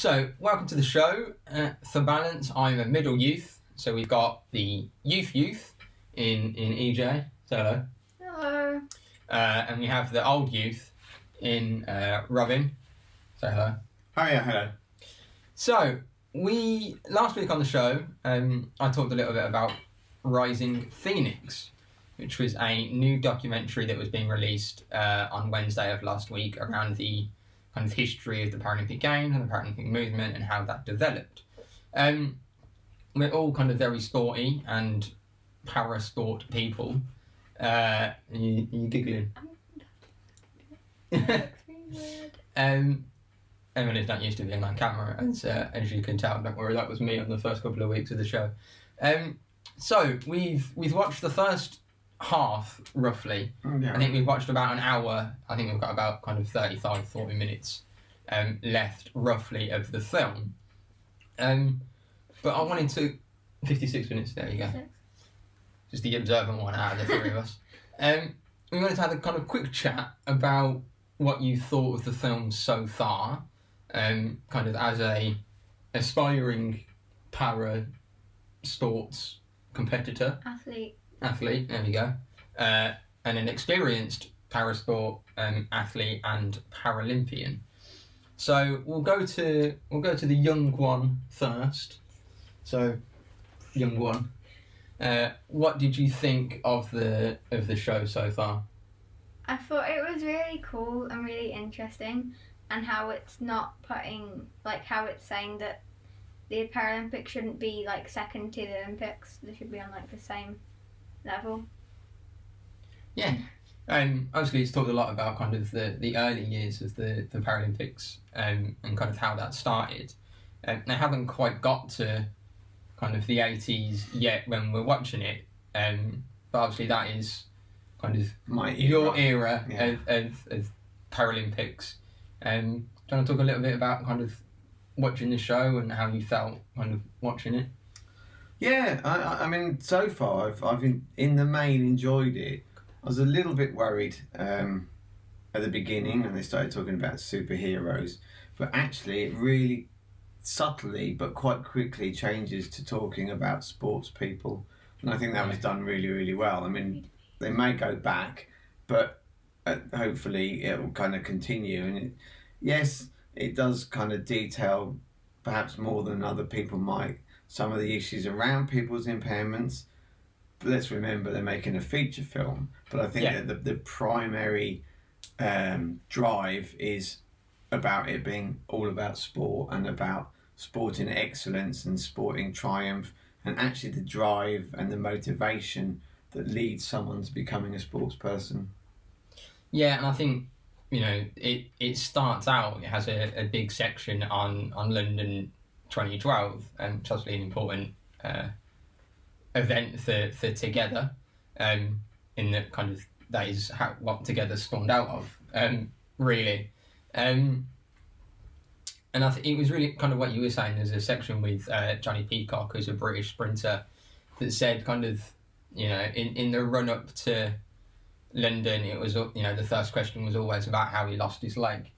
So, welcome to the show. For balance, I'm a middle youth. So we've got the youth in Ejay. So hello. Hello. And we have the old youth in Robin. So hello. Hiya, hello. So, last week on the show, I talked a little bit about Rising Pheonix, which was a new documentary that was being released on Wednesday of last week around the kind of history of the Paralympic Games and the Paralympic movement and how that developed. We're all kind of very sporty and para-sport people. You giggling? Emily's not used to being on camera, as you can tell. Don't worry, that was me on the first couple of weeks of the show. So we've watched the first half, roughly. Yeah. I think we've watched about an hour. I think we've got about kind of 35, 40 minutes left, roughly, of the film. But I wanted to... 56 minutes, there you go. Just the observant one out of the three of us. We wanted to have a kind of quick chat about what you thought of the film so far, kind of as a aspiring para-sports competitor. Athlete, there we go. And an experienced parasport athlete and Paralympian. So we'll go to the young one first. So, young one, what did you think of the show so far? I thought it was really cool and really interesting, and how it's not how it's saying that the Paralympics shouldn't be second to the Olympics. They should be on the same level. Yeah. Obviously it's talked a lot about kind of the early years of the Paralympics and kind of how that started. They haven't quite got to kind of the 80s yet when we're watching it, but obviously that is kind of your era of Paralympics. Do you want to talk a little bit about kind of watching the show and how you felt kind of watching it? Yeah, I mean, so far I've in the main enjoyed it. I was a little bit worried at the beginning when they started talking about superheroes, but actually it really subtly but quite quickly changes to talking about sports people, and I think that was done really, really well. I mean, they may go back, but hopefully it will kind of continue. And it does kind of detail, perhaps more than other people might, some of the issues around people's impairments. But let's remember they're making a feature film. But I think that the primary drive is about it being all about sport and about sporting excellence and sporting triumph, and actually the drive and the motivation that leads someone to becoming a sports person. Yeah, and I think, it starts out, it has a big section on London 2012, and which is obviously an important event for Together, in the kind of, that is what Together spawned out of, really. And I think it was really kind of what you were saying. There's a section with Johnny Peacock, who's a British sprinter, that said kind of, in the run up to London, it was, the first question was always about how he lost his leg.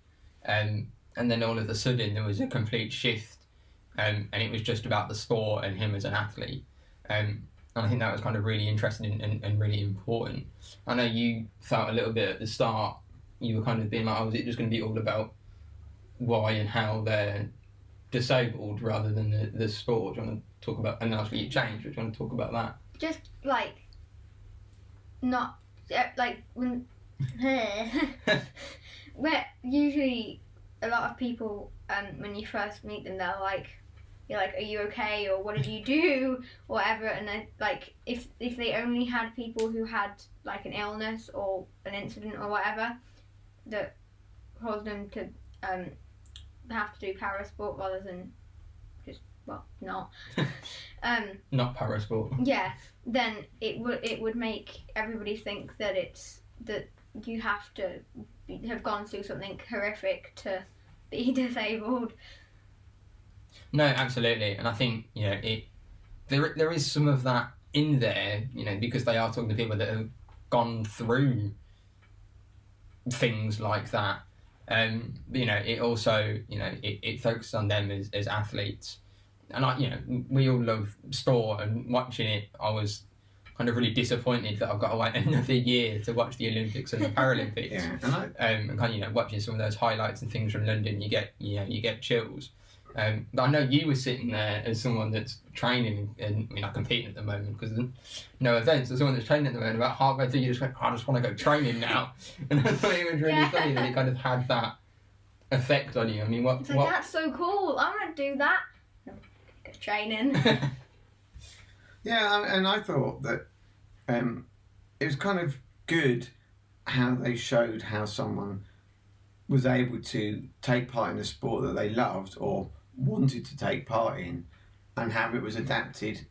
And then all of a sudden there was a complete shift, and it was just about the sport and him as an athlete. And I think that was kind of really interesting and really important. I know you felt a little bit at the start, you were kind of being like, oh, is it just going to be all about why and how they're disabled rather than the sport? Do you want to talk about, and obviously it changed, but do you want to talk about that? Just not when where usually a lot of people, when you first meet them, they're you're are you okay, or what did you do, or whatever, and then if they only had people who had an illness or an incident or whatever that caused them to have to do parasport rather than just not not parasport. Yeah, then it would make everybody think that that you have to have gone through something horrific to be disabled. No, absolutely, and I think there is some of that in there, because they are talking to people that have gone through things like that, But, you know, it also, you know, it focuses on them as athletes. And, you know, we all love sport, and watching it, I was kind of really disappointed that I've got to wait another year to watch the Olympics and the Paralympics. Yeah, and kind of, you know, watching some of those highlights and things from London, you get chills. But I know you were sitting there as someone that's training and, I mean, not competing at the moment because no events. As someone that's training at the moment, about halfway through, you just went, I just want to go training now. And I thought it was really funny that it kind of had that effect on you. I mean, what? That's so cool. I want to do that. No, go training. Yeah, and I thought that it was kind of good how they showed how someone was able to take part in a sport that they loved or wanted to take part in, and how it was adapted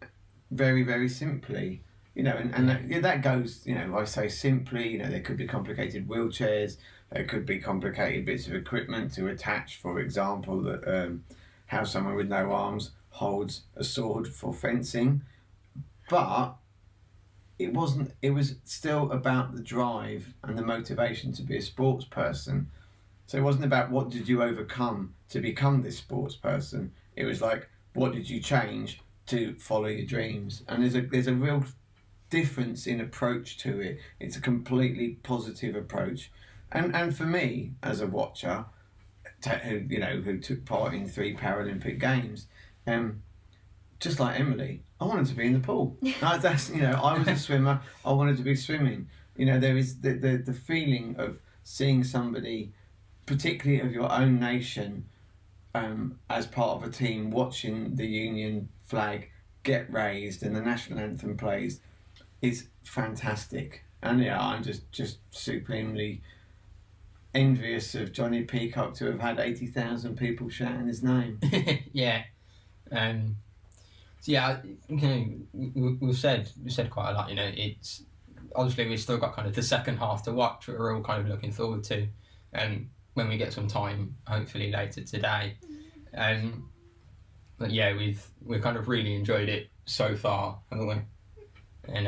very, very simply. You know, and that goes, you know, I say simply, you know, there could be complicated wheelchairs, there could be complicated bits of equipment to attach, for example, that how someone with no arms holds a sword for fencing. But it wasn't. It was still about the drive and the motivation to be a sports person. So it wasn't about what did you overcome to become this sports person. It was like, what did you change to follow your dreams? And there's a real difference in approach to it. It's a completely positive approach. And for me, as a watcher, who took part in 3 Paralympic Games, just like Emily, I wanted to be in the pool. That's, you know, I was a swimmer. I wanted to be swimming. You know, there is the feeling of seeing somebody, particularly of your own nation, as part of a team, watching the Union flag get raised and the national anthem plays, is fantastic. And yeah, I'm just supremely envious of Johnny Peacock to have had 80,000 people shouting his name. Yeah. So yeah, you know, we've said quite a lot. You know, it's obviously we've still got kind of the second half to watch, which we're all kind of looking forward to, when we get some time, hopefully later today. But yeah, we've kind of really enjoyed it so far, haven't we? And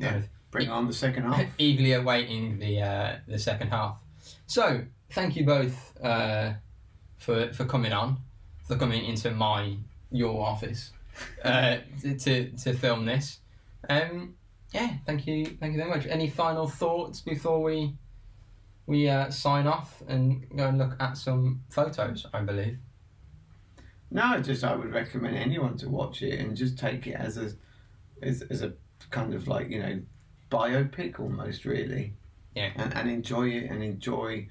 kind of bring on the second half. Eagerly awaiting the second half. So thank you both for coming on, for coming into your office. To film this. Thank you very much. Any final thoughts before we sign off and go and look at some photos, I believe? No, I would recommend anyone to watch it and just take it as a kind of like, you know, biopic almost, really. Yeah. And enjoy it, and enjoy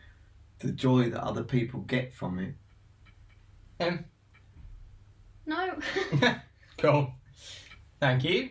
the joy that other people get from it. No. Cool. Thank you.